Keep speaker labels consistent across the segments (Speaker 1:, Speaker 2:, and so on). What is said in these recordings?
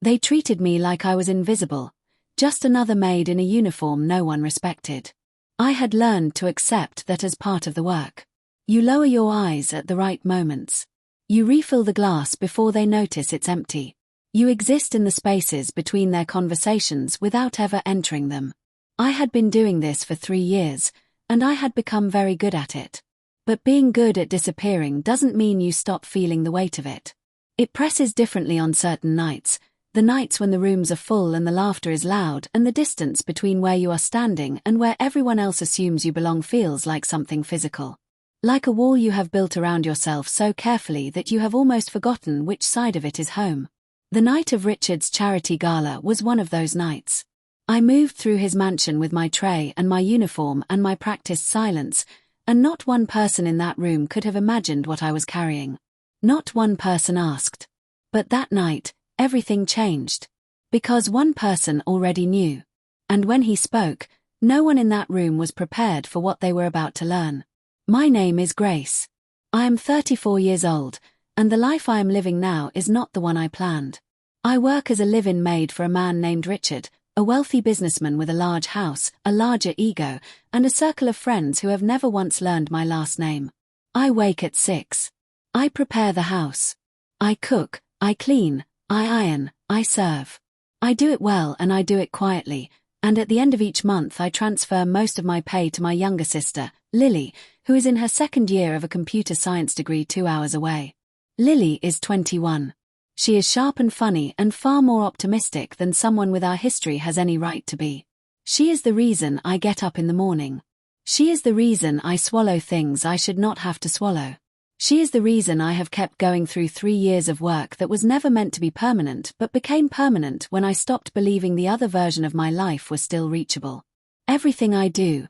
Speaker 1: They treated me like I was invisible, just another maid in a uniform no one respected. I had learned to accept that as part of the work. You lower your eyes at the right moments. You refill the glass before they notice it's empty. You exist in the spaces between their conversations without ever entering them. I had been doing this for 3 years, and I had become very good at it. But being good at disappearing doesn't mean you stop feeling the weight of it. It presses differently on certain nights, the nights when the rooms are full and the laughter is loud and the distance between where you are standing and where everyone else assumes you belong feels like something physical. Like a wall you have built around yourself so carefully that you have almost forgotten which side of it is home. The night of Richard's charity gala was one of those nights. I moved through his mansion with my tray and my uniform and my practiced silence, and not one person in that room could have imagined what I was carrying. Not one person asked. But that night, everything changed. Because one person already knew. And when he spoke, no one in that room was prepared for what they were about to learn. My name is Grace. I am 34 years old, and the life I am living now is not the one I planned. I work as a live-in maid for a man named Richard, a wealthy businessman with a large house, a larger ego, and a circle of friends who have never once learned my last name. I wake at 6. I prepare the house. I cook, I clean, I iron, I serve. I do it well and I do it quietly, and at the end of each month I transfer most of my pay to my younger sister, Lily, who is in her second year of a computer science degree 2 hours away. Lily is 21. She is sharp and funny and far more optimistic than someone with our history has any right to be. She is the reason I get up in the morning. She is the reason I swallow things I should not have to swallow. She is the reason I have kept going through 3 years of work that was never meant to be permanent but became permanent when I stopped believing the other version of my life was still reachable. Everything I do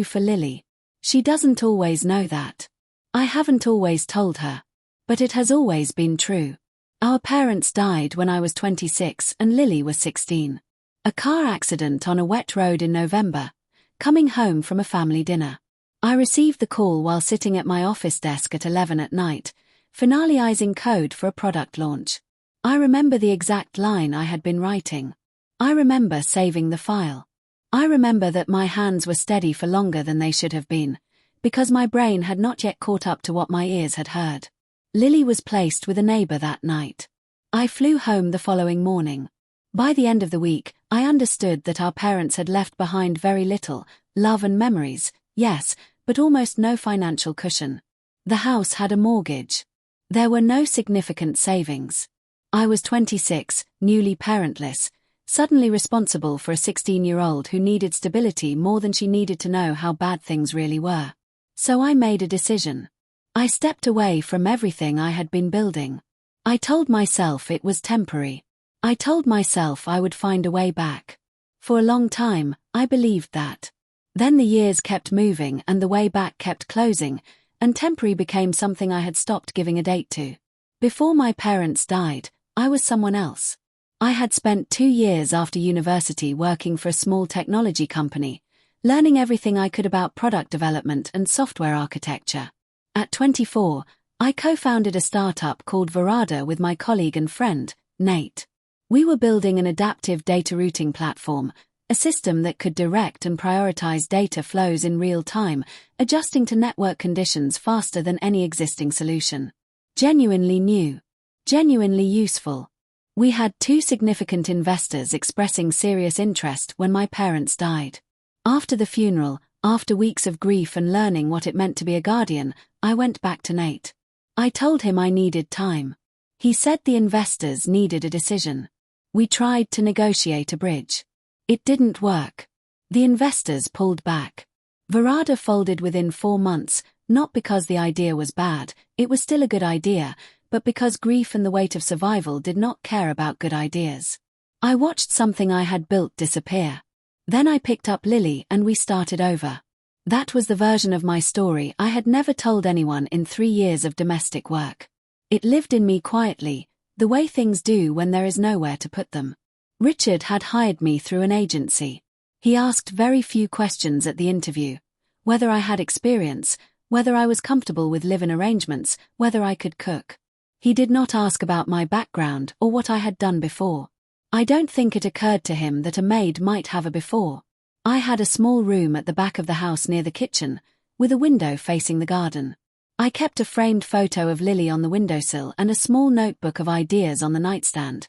Speaker 1: for Lily. She doesn't always know that. I haven't always told her. But it has always been true. Our parents died when I was 26 and Lily was 16. A car accident on a wet road in November, coming home from a family dinner. I received the call while sitting at my office desk at 11 at night, finalizing code for a product launch. I remember the exact line I had been writing. I remember saving the file. I remember that my hands were steady for longer than they should have been, because my brain had not yet caught up to what my ears had heard. Lily was placed with a neighbor that night. I flew home the following morning. By the end of the week, I understood that our parents had left behind very little, love and memories, yes, but almost no financial cushion. The house had a mortgage. There were no significant savings. I was 26, newly parentless, suddenly responsible for a 16-year-old who needed stability more than she needed to know how bad things really were. So I made a decision. I stepped away from everything I had been building. I told myself it was temporary. I told myself I would find a way back. For a long time, I believed that. Then the years kept moving and the way back kept closing, and temporary became something I had stopped giving a date to. Before my parents died, I was someone else. I had spent 2 years after university working for a small technology company, learning everything I could about product development and software architecture. At 24, I co-founded a startup called Verada with my colleague and friend, Nate. We were building an adaptive data routing platform, a system that could direct and prioritize data flows in real time, adjusting to network conditions faster than any existing solution. Genuinely new. Genuinely useful. We had 2 significant investors expressing serious interest when my parents died. After the funeral, after weeks of grief and learning what it meant to be a guardian, I went back to Nate. I told him I needed time. He said the investors needed a decision. We tried to negotiate a bridge. It didn't work. The investors pulled back. Verada folded within 4 months, not because the idea was bad, it was still a good idea, but because grief and the weight of survival did not care about good ideas. I watched something I had built disappear. Then I picked up Lily and we started over. That was the version of my story I had never told anyone in 3 years of domestic work. It lived in me quietly, the way things do when there is nowhere to put them. Richard had hired me through an agency. He asked very few questions at the interview. Whether I had experience, whether I was comfortable with live-in arrangements, whether I could cook. He did not ask about my background or what I had done before. I don't think it occurred to him that a maid might have a before. I had a small room at the back of the house near the kitchen, with a window facing the garden. I kept a framed photo of Lily on the windowsill and a small notebook of ideas on the nightstand.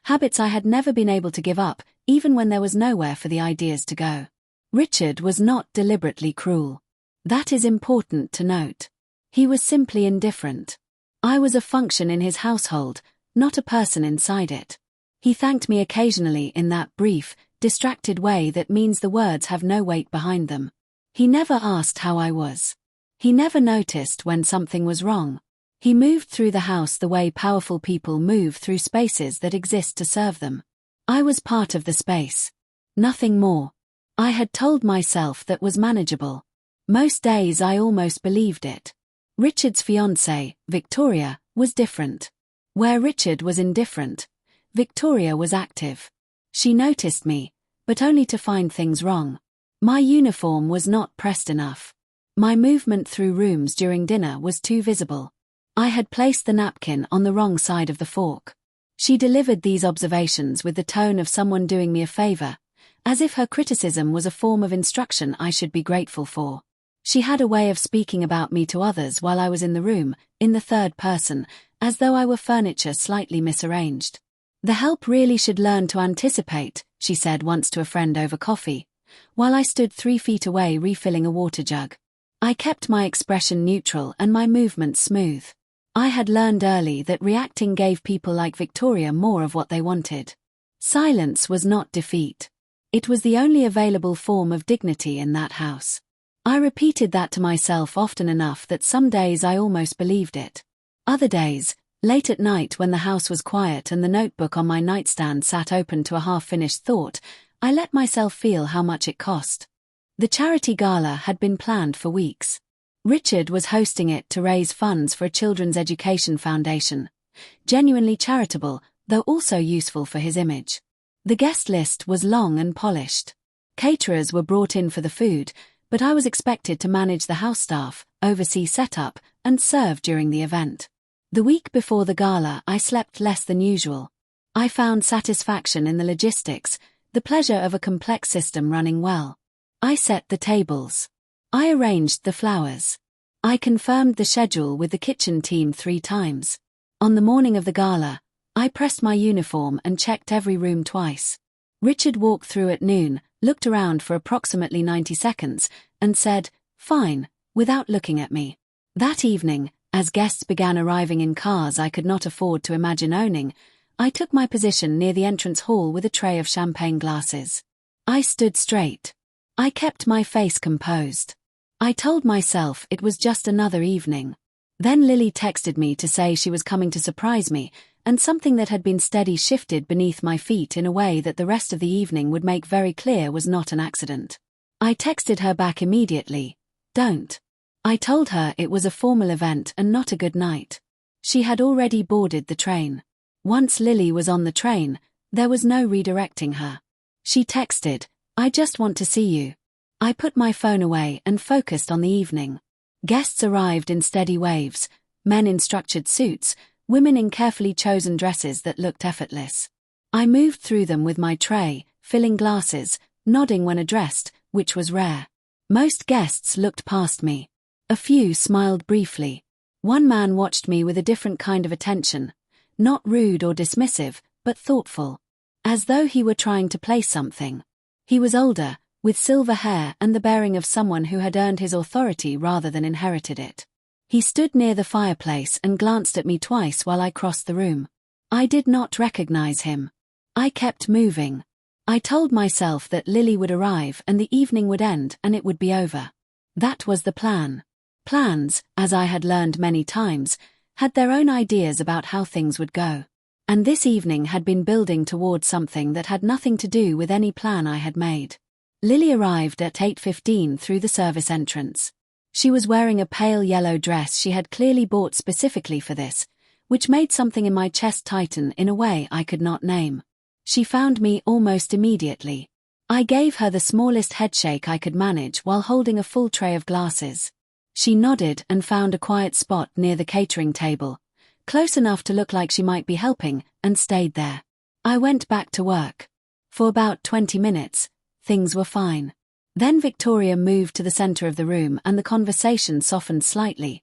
Speaker 1: Habits I had never been able to give up, even when there was nowhere for the ideas to go. Richard was not deliberately cruel. That is important to note. He was simply indifferent. I was a function in his household, not a person inside it. He thanked me occasionally in that brief, distracted way that means the words have no weight behind them. He never asked how I was. He never noticed when something was wrong. He moved through the house the way powerful people move through spaces that exist to serve them. I was part of the space. Nothing more. I had told myself that was manageable. Most days I almost believed it. Richard's fiancée, Victoria, was different. Where Richard was indifferent, Victoria was active. She noticed me, but only to find things wrong. My uniform was not pressed enough. My movement through rooms during dinner was too visible. I had placed the napkin on the wrong side of the fork. She delivered these observations with the tone of someone doing me a favor, as if her criticism was a form of instruction I should be grateful for. She had a way of speaking about me to others while I was in the room, in the third person, as though I were furniture slightly misarranged. "The help really should learn to anticipate," she said once to a friend over coffee, while I stood 3 feet away refilling a water jug. I kept my expression neutral and my movements smooth. I had learned early that reacting gave people like Victoria more of what they wanted. Silence was not defeat. It was the only available form of dignity in that house. I repeated that to myself often enough that some days I almost believed it. Other days, late at night when the house was quiet and the notebook on my nightstand sat open to a half-finished thought, I let myself feel how much it cost. The charity gala had been planned for weeks. Richard was hosting it to raise funds for a children's education foundation. Genuinely charitable, though also useful for his image. The guest list was long and polished. Caterers were brought in for the food, but I was expected to manage the house staff, oversee setup, and serve during the event. The week before the gala I slept less than usual. I found satisfaction in the logistics, the pleasure of a complex system running well. I set the tables. I arranged the flowers. I confirmed the schedule with the kitchen team 3 times. On the morning of the gala, I pressed my uniform and checked every room twice. Richard walked through at noon, looked around for approximately 90 seconds, and said, "Fine," without looking at me. That evening, as guests began arriving in cars I could not afford to imagine owning, I took my position near the entrance hall with a tray of champagne glasses. I stood straight. I kept my face composed. I told myself it was just another evening. Then Lily texted me to say she was coming to surprise me, and something that had been steady shifted beneath my feet in a way that the rest of the evening would make very clear was not an accident. I texted her back immediately, "Don't." I told her it was a formal event and not a good night. She had already boarded the train. Once Lily was on the train, there was no redirecting her. She texted, "I just want to see you." I put my phone away and focused on the evening. Guests arrived in steady waves, men in structured suits, women in carefully chosen dresses that looked effortless. I moved through them with my tray, filling glasses, nodding when addressed, which was rare. Most guests looked past me. A few smiled briefly. One man watched me with a different kind of attention, not rude or dismissive, but thoughtful, as though he were trying to place something. He was older, with silver hair and the bearing of someone who had earned his authority rather than inherited it. He stood near the fireplace and glanced at me twice while I crossed the room. I did not recognize him. I kept moving. I told myself that Lily would arrive and the evening would end and it would be over. That was the plan. Plans, as I had learned many times, had their own ideas about how things would go. And this evening had been building towards something that had nothing to do with any plan I had made. Lily arrived at 8:15 through the service entrance. She was wearing a pale yellow dress she had clearly bought specifically for this, which made something in my chest tighten in a way I could not name. She found me almost immediately. I gave her the smallest headshake I could manage while holding a full tray of glasses. She nodded and found a quiet spot near the catering table, close enough to look like she might be helping, and stayed there. I went back to work. For about 20 minutes, things were fine. Then Victoria moved to the center of the room and the conversation softened slightly,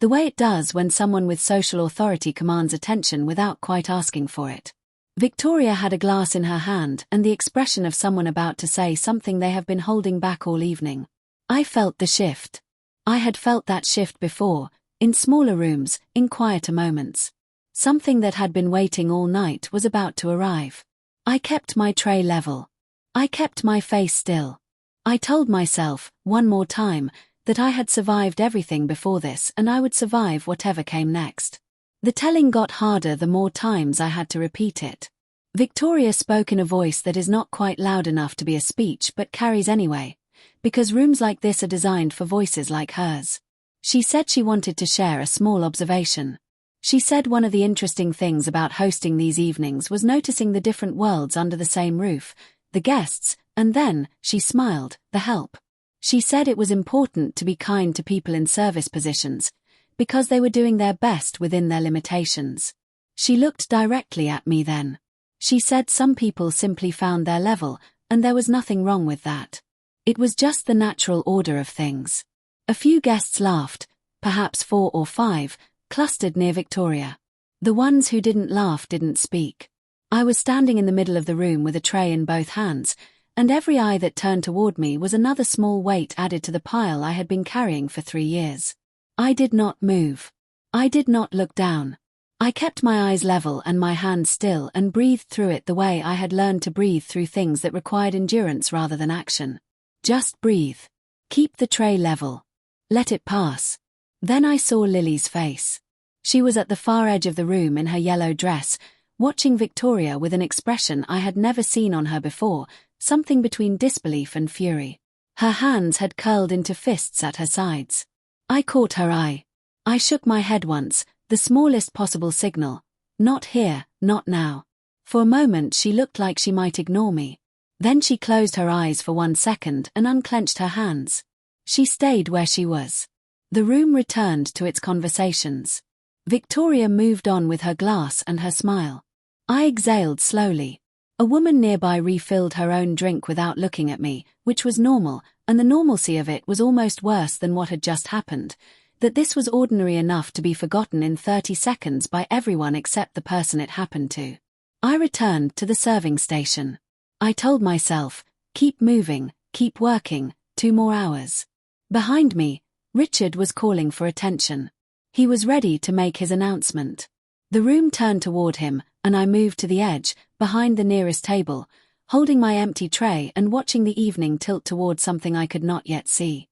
Speaker 1: the way it does when someone with social authority commands attention without quite asking for it. Victoria had a glass in her hand and the expression of someone about to say something they have been holding back all evening. I felt the shift. I had felt that shift before, in smaller rooms, in quieter moments. Something that had been waiting all night was about to arrive. I kept my tray level. I kept my face still. I told myself, one more time, that I had survived everything before this and I would survive whatever came next. The telling got harder the more times I had to repeat it. Victoria spoke in a voice that is not quite loud enough to be a speech but carries anyway, because rooms like this are designed for voices like hers. She said she wanted to share a small observation. She said one of the interesting things about hosting these evenings was noticing the different worlds under the same roof, the guests, and then, she smiled, the help. She said it was important to be kind to people in service positions, because they were doing their best within their limitations. She looked directly at me then. She said some people simply found their level, and there was nothing wrong with that. It was just the natural order of things. A few guests laughed, perhaps 4 or 5, clustered near Victoria. The ones who didn't laugh didn't speak. I was standing in the middle of the room with a tray in both hands, and every eye that turned toward me was another small weight added to the pile I had been carrying for 3 years. I did not move. I did not look down. I kept my eyes level and my hands still and breathed through it the way I had learned to breathe through things that required endurance rather than action. Just breathe. Keep the tray level. Let it pass. Then I saw Lily's face. She was at the far edge of the room in her yellow dress, watching Victoria with an expression I had never seen on her before, something between disbelief and fury. Her hands had curled into fists at her sides. I caught her eye. I shook my head once, the smallest possible signal. Not here, not now. For a moment she looked like she might ignore me. Then she closed her eyes for 1 second and unclenched her hands. She stayed where she was. The room returned to its conversations. Victoria moved on with her glass and her smile. I exhaled slowly. A woman nearby refilled her own drink without looking at me, which was normal, and the normalcy of it was almost worse than what had just happened, that this was ordinary enough to be forgotten in 30 seconds by everyone except the person it happened to. I returned to the serving station. I told myself, keep moving, keep working, 2 more hours. Behind me, Richard was calling for attention. He was ready to make his announcement. The room turned toward him, and I moved to the edge, behind the nearest table, holding my empty tray and watching the evening tilt toward something I could not yet see.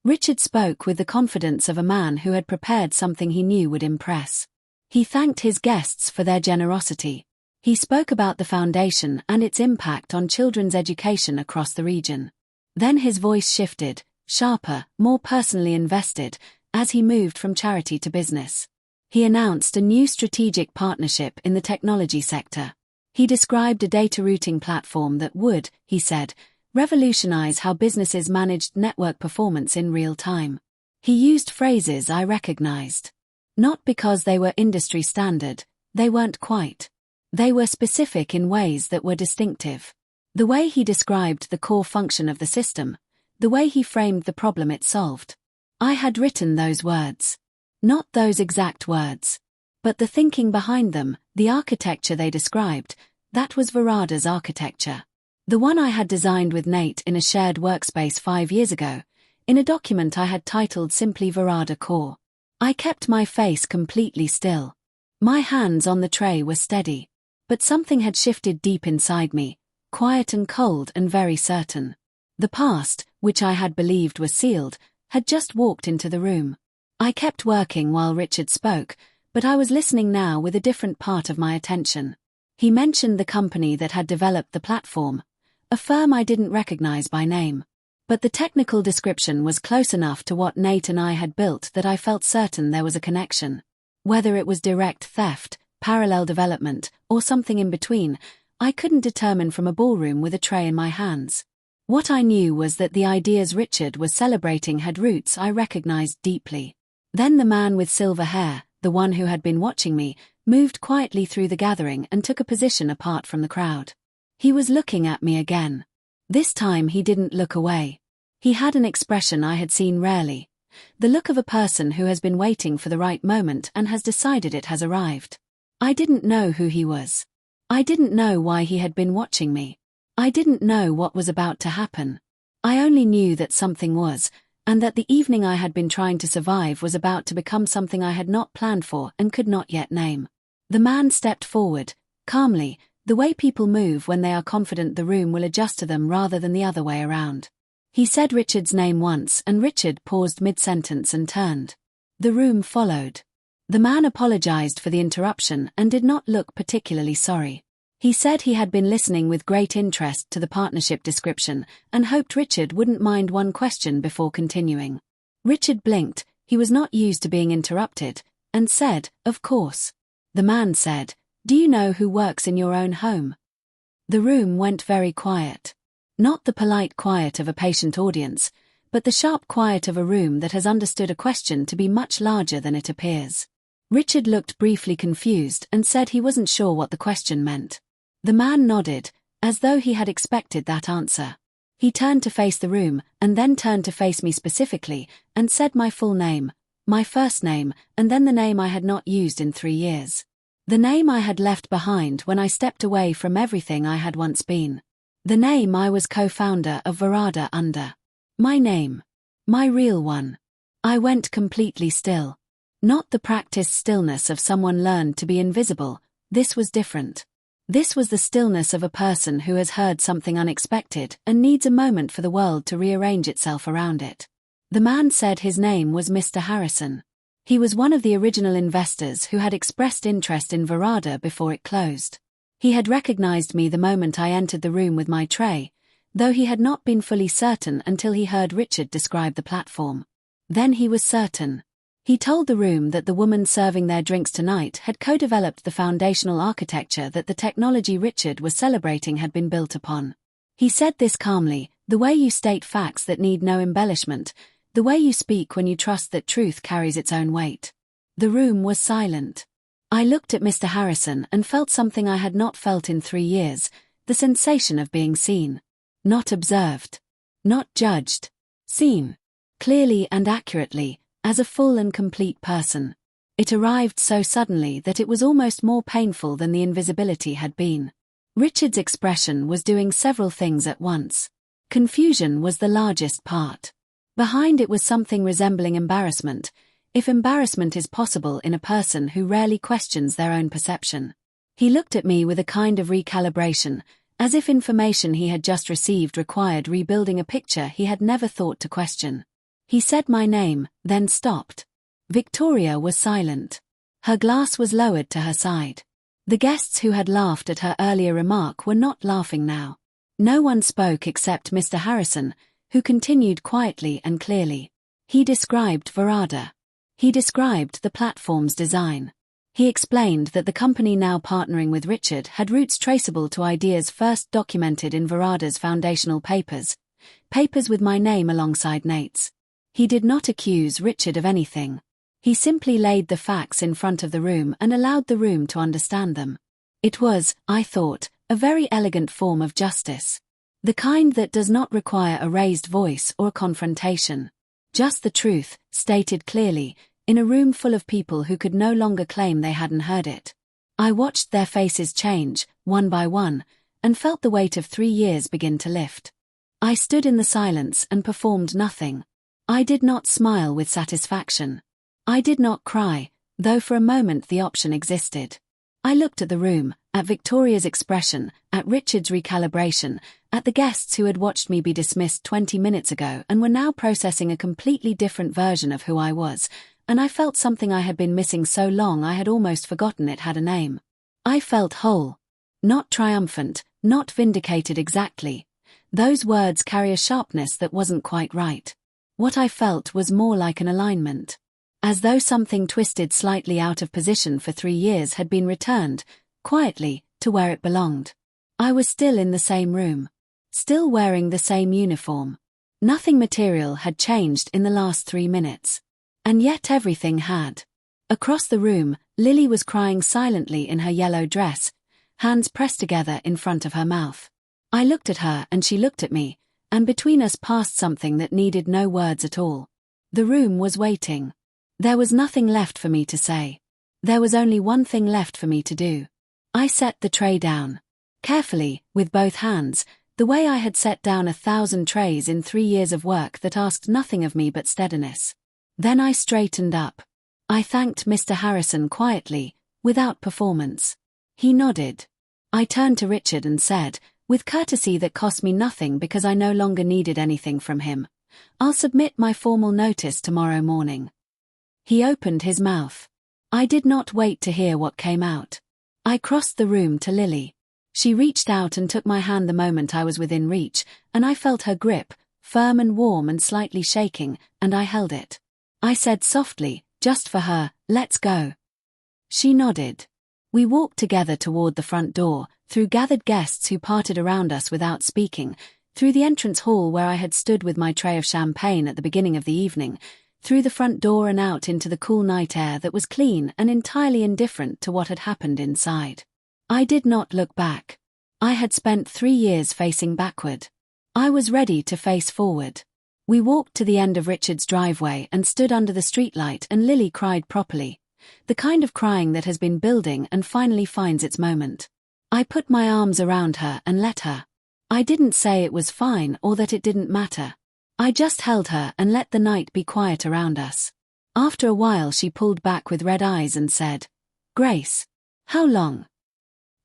Speaker 1: Richard spoke with the confidence of a man who had prepared something he knew would impress. He thanked his guests for their generosity. He spoke about the foundation and its impact on children's education across the region. Then his voice shifted, sharper, more personally invested, as he moved from charity to business. He announced a new strategic partnership in the technology sector. He described a data routing platform that would, he said, revolutionize how businesses managed network performance in real time. He used phrases I recognized. Not because they were industry standard, they weren't quite. They were specific in ways that were distinctive. The way he described the core function of the system, the way he framed the problem it solved. I had written those words. Not those exact words. But the thinking behind them, the architecture they described, that was Verada's architecture. The one I had designed with Nate in a shared workspace 5 years ago, in a document I had titled simply Verada Core. I kept my face completely still. My hands on the tray were steady. But something had shifted deep inside me, quiet and cold and very certain. The past, which I had believed was sealed, had just walked into the room. I kept working while Richard spoke, but I was listening now with a different part of my attention. He mentioned the company that had developed the platform, a firm I didn't recognize by name. But the technical description was close enough to what Nate and I had built that I felt certain there was a connection. Whether it was direct theft, parallel development, or something in between, I couldn't determine from a ballroom with a tray in my hands. What I knew was that the ideas Richard was celebrating had roots I recognized deeply. Then the man with silver hair, the one who had been watching me, moved quietly through the gathering and took a position apart from the crowd. He was looking at me again. This time he didn't look away. He had an expression I had seen rarely, the look of a person who has been waiting for the right moment and has decided it has arrived. I didn't know who he was. I didn't know why he had been watching me. I didn't know what was about to happen. I only knew that something was, and that the evening I had been trying to survive was about to become something I had not planned for and could not yet name. The man stepped forward, calmly, the way people move when they are confident the room will adjust to them rather than the other way around. He said Richard's name once and Richard paused mid-sentence and turned. The room followed. The man apologized for the interruption and did not look particularly sorry. He said he had been listening with great interest to the partnership description and hoped Richard wouldn't mind one question before continuing. Richard blinked, he was not used to being interrupted, and said, "Of course." The man said, "Do you know who works in your own home?" The room went very quiet. Not the polite quiet of a patient audience, but the sharp quiet of a room that has understood a question to be much larger than it appears. Richard looked briefly confused and said he wasn't sure what the question meant. The man nodded, as though he had expected that answer. He turned to face the room, and then turned to face me specifically, and said my full name, my first name, and then the name I had not used in 3 years. The name I had left behind when I stepped away from everything I had once been. The name I was co-founder of Verada under. My name. My real one. I went completely still. Not the practiced stillness of someone learned to be invisible, this was different. This was the stillness of a person who has heard something unexpected and needs a moment for the world to rearrange itself around it. The man said his name was Mr. Harrison. He was one of the original investors who had expressed interest in Verada before it closed. He had recognized me the moment I entered the room with my tray, though he had not been fully certain until he heard Richard describe the platform. Then he was certain. He told the room that the woman serving their drinks tonight had co-developed the foundational architecture that the technology Richard was celebrating had been built upon. He said this calmly, the way you state facts that need no embellishment, the way you speak when you trust that truth carries its own weight. The room was silent. I looked at Mr. Harrison and felt something I had not felt in 3 years, the sensation of being seen. Not observed. Not judged. Seen. Clearly and accurately, as a full and complete person. It arrived so suddenly that it was almost more painful than the invisibility had been. Richard's expression was doing several things at once. Confusion was the largest part. Behind it was something resembling embarrassment, if embarrassment is possible in a person who rarely questions their own perception. He looked at me with a kind of recalibration, as if information he had just received required rebuilding a picture he had never thought to question. He said my name, then stopped. Victoria was silent. Her glass was lowered to her side. The guests who had laughed at her earlier remark were not laughing now. No one spoke except Mr. Harrison, who continued quietly and clearly. He described Verada. He described the platform's design. He explained that the company now partnering with Richard had roots traceable to ideas first documented in Verada's foundational papers with my name alongside Nate's. He did not accuse Richard of anything. He simply laid the facts in front of the room and allowed the room to understand them. It was, I thought, a very elegant form of justice. The kind that does not require a raised voice or a confrontation. Just the truth, stated clearly, in a room full of people who could no longer claim they hadn't heard it. I watched their faces change, one by one, and felt the weight of 3 years begin to lift. I stood in the silence and performed nothing. I did not smile with satisfaction. I did not cry, though for a moment the option existed. I looked at the room, at Victoria's expression, at Richard's recalibration, at the guests who had watched me be dismissed 20 minutes ago and were now processing a completely different version of who I was, and I felt something I had been missing so long I had almost forgotten it had a name. I felt whole. Not triumphant, not vindicated exactly. Those words carry a sharpness that wasn't quite right. What I felt was more like an alignment. As though something twisted slightly out of position for 3 years had been returned, quietly, to where it belonged. I was still in the same room. Still wearing the same uniform. Nothing material had changed in the last 3 minutes. And yet everything had. Across the room, Lily was crying silently in her yellow dress, hands pressed together in front of her mouth. I looked at her and she looked at me, and between us passed something that needed no words at all. The room was waiting. There was nothing left for me to say. There was only one thing left for me to do. I set the tray down. Carefully, with both hands, the way I had set down 1,000 trays in 3 years of work that asked nothing of me but steadiness. Then I straightened up. I thanked Mr. Harrison quietly, without performance. He nodded. I turned to Richard and said, with courtesy that cost me nothing because I no longer needed anything from him, "I'll submit my formal notice tomorrow morning." He opened his mouth. I did not wait to hear what came out. I crossed the room to Lily. She reached out and took my hand the moment I was within reach, and I felt her grip, firm and warm and slightly shaking, and I held it. I said softly, just for her, "Let's go." She nodded. We walked together toward the front door, through gathered guests who parted around us without speaking, through the entrance hall where I had stood with my tray of champagne at the beginning of the evening, through the front door and out into the cool night air that was clean and entirely indifferent to what had happened inside. I did not look back. I had spent 3 years facing backward. I was ready to face forward. We walked to the end of Richard's driveway and stood under the streetlight, and Lily cried properly. The kind of crying that has been building and finally finds its moment. I put my arms around her and let her. I didn't say it was fine or that it didn't matter. I just held her and let the night be quiet around us. After a while she pulled back with red eyes and said, "Grace, how long?"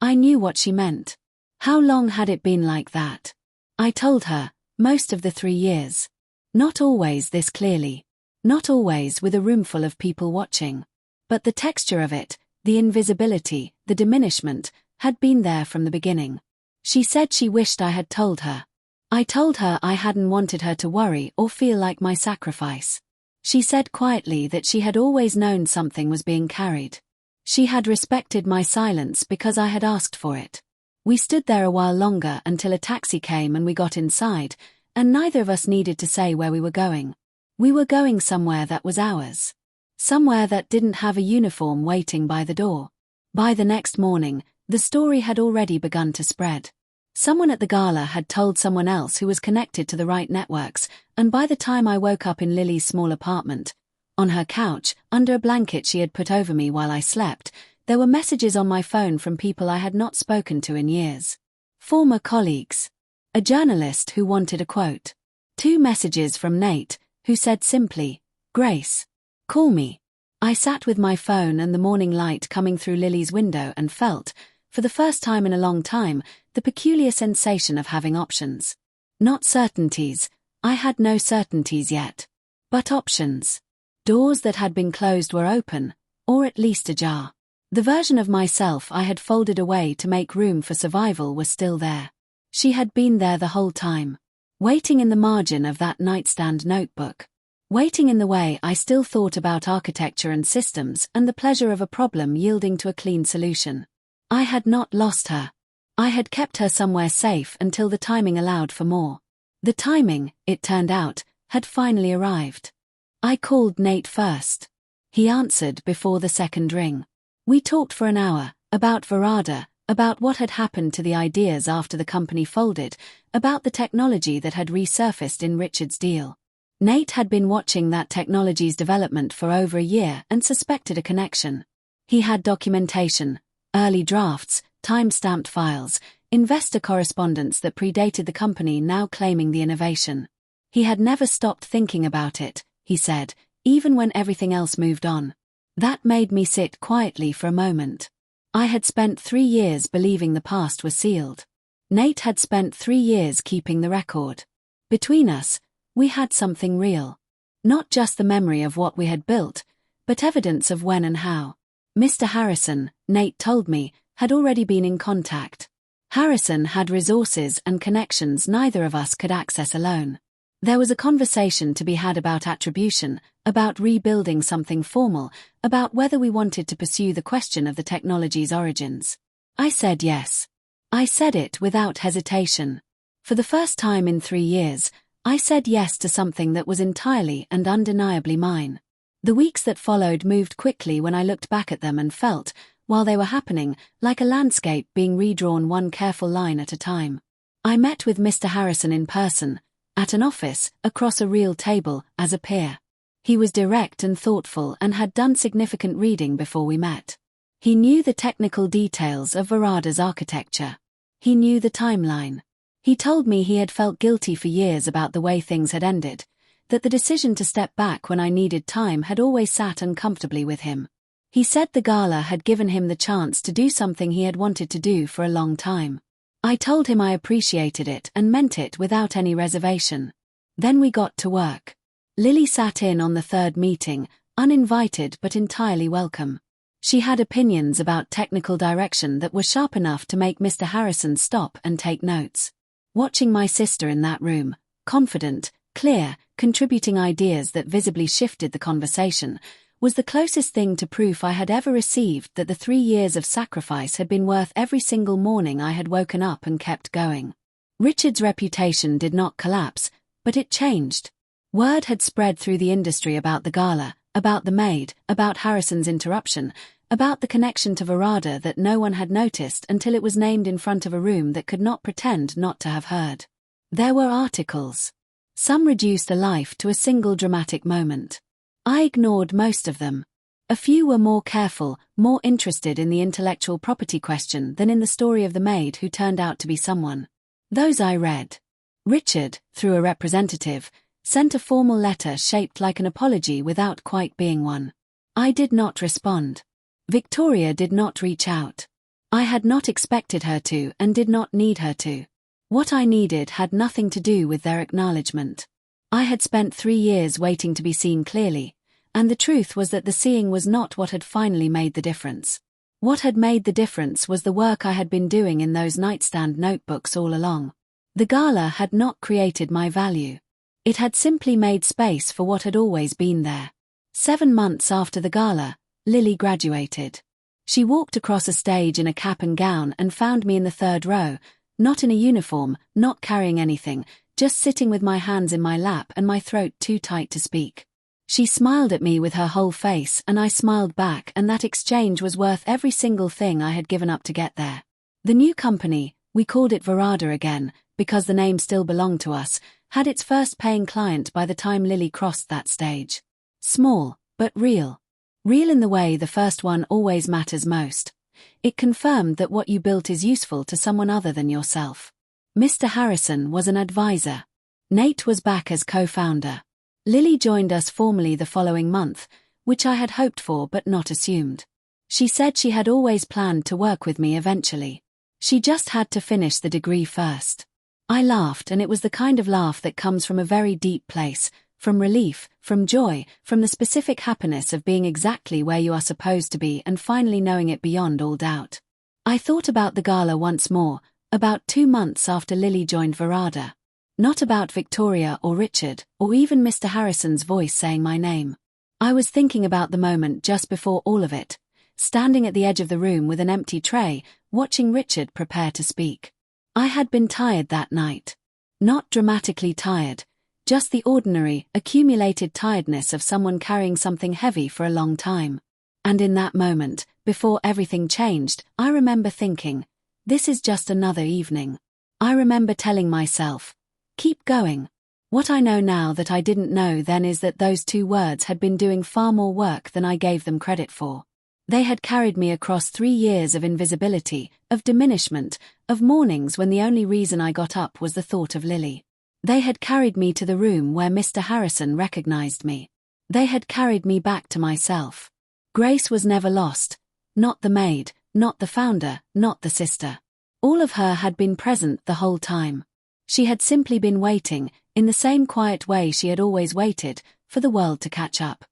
Speaker 1: I knew what she meant. How long had it been like that? I told her, most of the 3 years. Not always this clearly. Not always with a roomful of people watching. But the texture of it, the invisibility, the diminishment, had been there from the beginning. She said she wished I had told her. I told her I hadn't wanted her to worry or feel like my sacrifice. She said quietly that she had always known something was being carried. She had respected my silence because I had asked for it. We stood there a while longer until a taxi came and we got inside, and neither of us needed to say where we were going. We were going somewhere that was ours. Somewhere that didn't have a uniform waiting by the door. By the next morning, the story had already begun to spread. Someone at the gala had told someone else who was connected to the right networks, and by the time I woke up in Lily's small apartment, on her couch, under a blanket she had put over me while I slept, there were messages on my phone from people I had not spoken to in years. Former colleagues. A journalist who wanted a quote. 2 messages from Nate, who said simply, "Grace, call me." I sat with my phone and the morning light coming through Lily's window and felt, for the first time in a long time, the peculiar sensation of having options. Not certainties, I had no certainties yet. But options. Doors that had been closed were open, or at least ajar. The version of myself I had folded away to make room for survival was still there. She had been there the whole time. Waiting in the margin of that nightstand notebook. Waiting in the way I still thought about architecture and systems and the pleasure of a problem yielding to a clean solution. I had not lost her. I had kept her somewhere safe until the timing allowed for more. The timing, it turned out, had finally arrived. I called Nate first. He answered before the second ring. We talked for an hour, about Verada, about what had happened to the ideas after the company folded, about the technology that had resurfaced in Richard's deal. Nate had been watching that technology's development for over a year and suspected a connection. He had documentation, early drafts, time-stamped files, investor correspondence that predated the company now claiming the innovation. He had never stopped thinking about it, he said, even when everything else moved on. That made me sit quietly for a moment. I had spent 3 years believing the past was sealed. Nate had spent 3 years keeping the record. Between us, we had something real. Not just the memory of what we had built, but evidence of when and how. Mr. Harrison, Nate told me, had already been in contact. Harrison had resources and connections neither of us could access alone. There was a conversation to be had about attribution, about rebuilding something formal, about whether we wanted to pursue the question of the technology's origins. I said yes. I said it without hesitation. For the first time in 3 years, I said yes to something that was entirely and undeniably mine. The weeks that followed moved quickly when I looked back at them and felt, while they were happening, like a landscape being redrawn one careful line at a time. I met with Mr. Harrison in person, at an office, across a real table, as a peer. He was direct and thoughtful and had done significant reading before we met. He knew the technical details of Varada's architecture. He knew the timeline. He told me he had felt guilty for years about the way things had ended, that the decision to step back when I needed time had always sat uncomfortably with him. He said the gala had given him the chance to do something he had wanted to do for a long time. I told him I appreciated it and meant it without any reservation. Then we got to work. Lily sat in on the third meeting, uninvited but entirely welcome. She had opinions about technical direction that were sharp enough to make Mr. Harrison stop and take notes. Watching my sister in that room, confident, clear, contributing ideas that visibly shifted the conversation, was the closest thing to proof I had ever received that the 3 years of sacrifice had been worth every single morning I had woken up and kept going. Richard's reputation did not collapse, but it changed. Word had spread through the industry about the gala, about the Maid, about Harrison's interruption, about the connection to Varada that no one had noticed until it was named in front of a room that could not pretend not to have heard. There were articles. Some reduced a life to a single dramatic moment. I ignored most of them. A few were more careful, more interested in the intellectual property question than in the story of the maid who turned out to be someone. Those I read. Richard, through a representative, sent a formal letter shaped like an apology without quite being one. I did not respond. Victoria did not reach out. I had not expected her to and did not need her to. What I needed had nothing to do with their acknowledgement. I had spent 3 years waiting to be seen clearly, and the truth was that the seeing was not what had finally made the difference. What had made the difference was the work I had been doing in those nightstand notebooks all along. The gala had not created my value. It had simply made space for what had always been there. 7 months after the gala, Lily graduated. She walked across a stage in a cap and gown and found me in the 3rd row, not in a uniform, not carrying anything, just sitting with my hands in my lap and my throat too tight to speak. She smiled at me with her whole face and I smiled back, and that exchange was worth every single thing I had given up to get there. The new company, we called it Varada again, because the name still belonged to us, had its first paying client by the time Lily crossed that stage. Small, but real. Real in the way the first one always matters most. It confirmed that what you built is useful to someone other than yourself. Mr. Harrison was an advisor. Nate was back as co-founder. Lily joined us formally the following month, which I had hoped for but not assumed. She said she had always planned to work with me eventually. She just had to finish the degree first. I laughed, and it was the kind of laugh that comes from a very deep place, from relief, from joy, from the specific happiness of being exactly where you are supposed to be and finally knowing it beyond all doubt. I thought about the gala once more, about 2 months after Lily joined Varada. Not about Victoria or Richard, or even Mr. Harrison's voice saying my name. I was thinking about the moment just before all of it, standing at the edge of the room with an empty tray, watching Richard prepare to speak. I had been tired that night. Not dramatically tired, just the ordinary, accumulated tiredness of someone carrying something heavy for a long time. And in that moment, before everything changed, I remember thinking, this is just another evening. I remember telling myself, keep going. What I know now that I didn't know then is that those 2 words had been doing far more work than I gave them credit for. They had carried me across 3 years of invisibility, of diminishment, of mornings when the only reason I got up was the thought of Lily. They had carried me to the room where Mr. Harrison recognized me. They had carried me back to myself. Grace was never lost. Not the maid, not the founder, not the sister. All of her had been present the whole time. She had simply been waiting, in the same quiet way she had always waited, for the world to catch up.